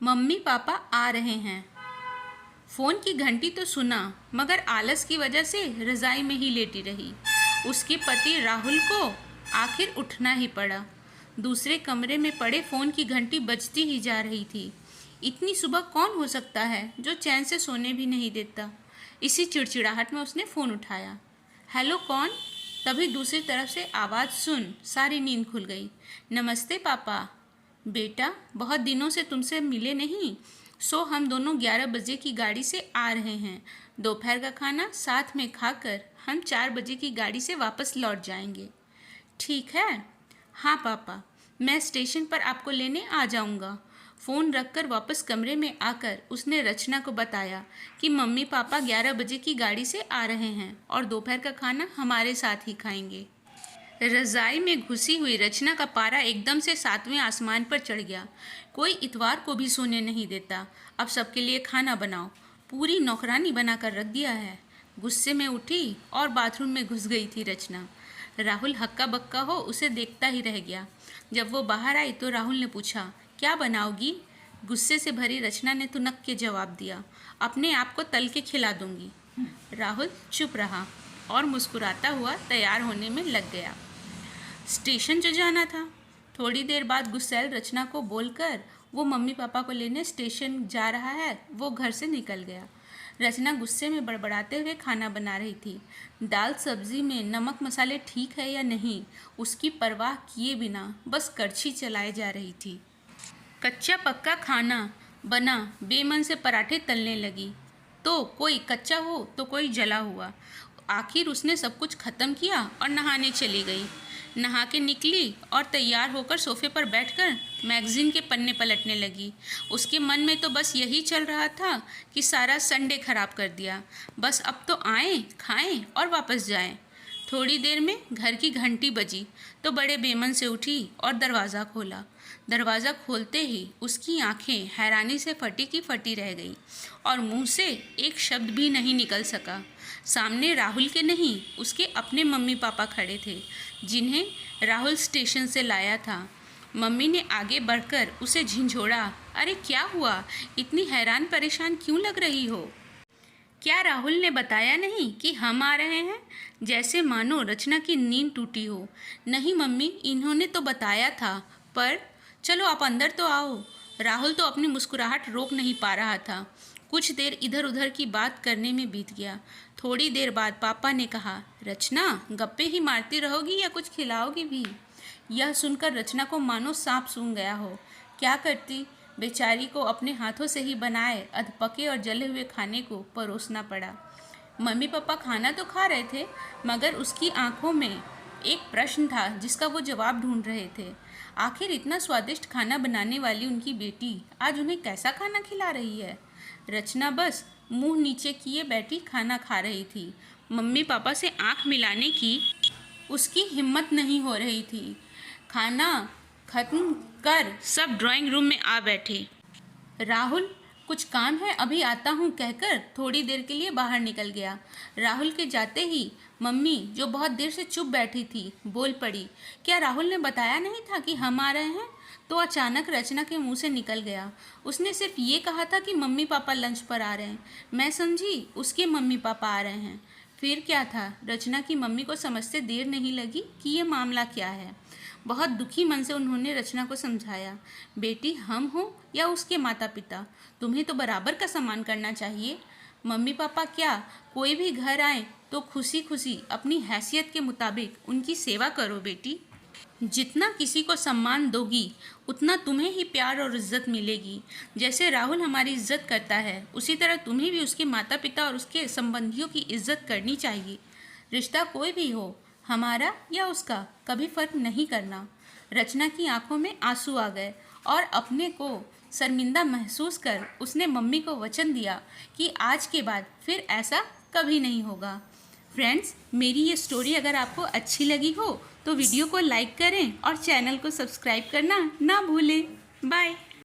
Mummy papa आ रहे हैं। Phone की घंटी तो सुना, मगर आलस की वजह से रज़ाई में ही लेटी रही। उसके पति राहुल को आखिर उठना ही पड़ा। दूसरे कमरे में पड़े फ़ोन की घंटी बजती ही जा रही थी। इतनी सुबह कौन हो सकता है जो चैन से सोने भी नहीं देता। इसी चिड़चिड़ाहट में उसने फ़ोन उठाया। हेलो, कौन? तभी दूसरी तरफ से आवाज़ सुन सारी नींद खुल गई। नमस्ते पापा। बेटा, बहुत दिनों से तुमसे मिले नहीं, सो हम दोनों 11 बजे की गाड़ी से आ रहे हैं। दोपहर का खाना साथ में खाकर हम 4 बजे की गाड़ी से वापस लौट जाएंगे। ठीक है? हाँ पापा, मैं स्टेशन पर आपको लेने आ जाऊंगा। फ़ोन रखकर वापस कमरे में आकर उसने रचना को बताया कि मम्मी पापा 11 बजे की गाड़ी से आ रहे हैं और दोपहर का खाना हमारे साथ ही खाएंगे। रज़ाई में घुसी हुई रचना का पारा एकदम से 7वें आसमान पर चढ़ गया। कोई इतवार को भी सोने नहीं देता। अब सबके लिए खाना बनाओ, पूरी नौकरानी बनाकर रख दिया है। गुस्से में उठी और बाथरूम में घुस गई थी रचना। राहुल हक्का बक्का हो उसे देखता ही रह गया। जब वो बाहर आई तो राहुल ने पूछा, क्या बनाओगी? गुस्से से भरी रचना ने तुनक के जवाब दिया, अपने आप को तल के खिला दूंगी। राहुल चुप रहा और मुस्कुराता हुआ तैयार होने में लग गया। स्टेशन जो जाना था। थोड़ी देर बाद गुस्सैल रचना को बोलकर वो मम्मी पापा को लेने स्टेशन जा रहा है, वो घर से निकल गया। रचना गुस्से में बड़बड़ाते हुए खाना बना रही थी। दाल सब्जी में नमक मसाले ठीक है या नहीं, उसकी परवाह किए बिना बस कड़छी चलाए जा रही थी। कच्चा पक्का खाना बना, बेमन से पराठे तलने लगी। तो कोई कच्चा हो तो कोई जला हुआ। आखिर उसने सब कुछ ख़त्म किया और नहाने चली गई। नहा के निकली और तैयार होकर सोफे पर बैठकर मैगज़ीन के पन्ने पलटने लगी। उसके मन में तो बस यही चल रहा था कि सारा संडे ख़राब कर दिया। बस अब तो आएँ, खाएं और वापस जाएं। थोड़ी देर में घर की घंटी बजी तो बड़े बेमन से उठी और दरवाज़ा खोला। दरवाज़ा खोलते ही उसकी आंखें हैरानी से फटी की फटी रह गई और मुंह से एक शब्द भी नहीं निकल सका। सामने राहुल के नहीं, उसके अपने मम्मी पापा खड़े थे, जिन्हें राहुल स्टेशन से लाया था। मम्मी ने आगे बढ़कर उसे झिंझोड़ा। अरे क्या हुआ? इतनी हैरान परेशान क्यों लग रही हो? क्या राहुल ने बताया नहीं कि हम आ रहे हैं? जैसे मानो रचना की नींद टूटी हो। नहीं मम्मी, इन्होंने तो बताया था, पर चलो आप अंदर तो आओ। राहुल तो अपनी मुस्कुराहट रोक नहीं पा रहा था। कुछ देर इधर उधर की बात करने में बीत गया। थोड़ी देर बाद पापा ने कहा, रचना गप्पे ही मारती रहोगी या कुछ खिलाओगी भी? यह सुनकर रचना को मानो सांप सूंघ गया हो। क्या करती? बेचारी को अपने हाथों से ही बनाए अधपके और जले हुए खाने को परोसना पड़ा। मम्मी पापा खाना तो खा रहे थे, मगर उसकी आंखों में एक प्रश्न था जिसका वो जवाब ढूंढ रहे थे। आखिर इतना स्वादिष्ट खाना बनाने वाली उनकी बेटी आज उन्हें कैसा खाना खिला रही है? रचना बस मुंह नीचे किए बैठी खाना खा रही थी। मम्मी पापा से आंख मिलाने की उसकी हिम्मत नहीं हो रही थी। खाना खत्म कर सब ड्राइंग रूम में आ बैठे। राहुल, कुछ काम है, अभी आता हूँ कहकर थोड़ी देर के लिए बाहर निकल गया। राहुल के जाते ही मम्मी, जो बहुत देर से चुप बैठी थी, बोल पड़ी, क्या राहुल ने बताया नहीं था कि हम आ रहे हैं? तो अचानक रचना के मुंह से निकल गया, उसने सिर्फ ये कहा था कि मम्मी पापा लंच पर आ रहे हैं। मैं समझी उसके मम्मी पापा आ रहे हैं। फिर क्या था? रचना की मम्मी को समझते देर नहीं लगी कि ये मामला क्या है। बहुत दुखी मन से उन्होंने रचना को समझाया, बेटी, हम हो या उसके माता पिता, तुम्हें तो बराबर का सम्मान करना चाहिए। मम्मी पापा क्या, कोई भी घर आए तो खुशी खुशी अपनी हैसियत के मुताबिक उनकी सेवा करो बेटी। जितना किसी को सम्मान दोगी उतना तुम्हें ही प्यार और इज्जत मिलेगी। जैसे राहुल हमारी इज्जत करता है, उसी तरह तुम्हें भी उसके माता पिता और उसके संबंधियों की इज्जत करनी चाहिए। रिश्ता कोई भी हो, हमारा या उसका, कभी फर्क नहीं करना। रचना की आंखों में आंसू आ गए और अपने को शर्मिंदा महसूस कर उसने मम्मी को वचन दिया कि आज के बाद फिर ऐसा कभी नहीं होगा। फ्रेंड्स, मेरी ये स्टोरी अगर आपको अच्छी लगी हो तो वीडियो को लाइक करें और चैनल को सब्सक्राइब करना ना भूलें। बाय।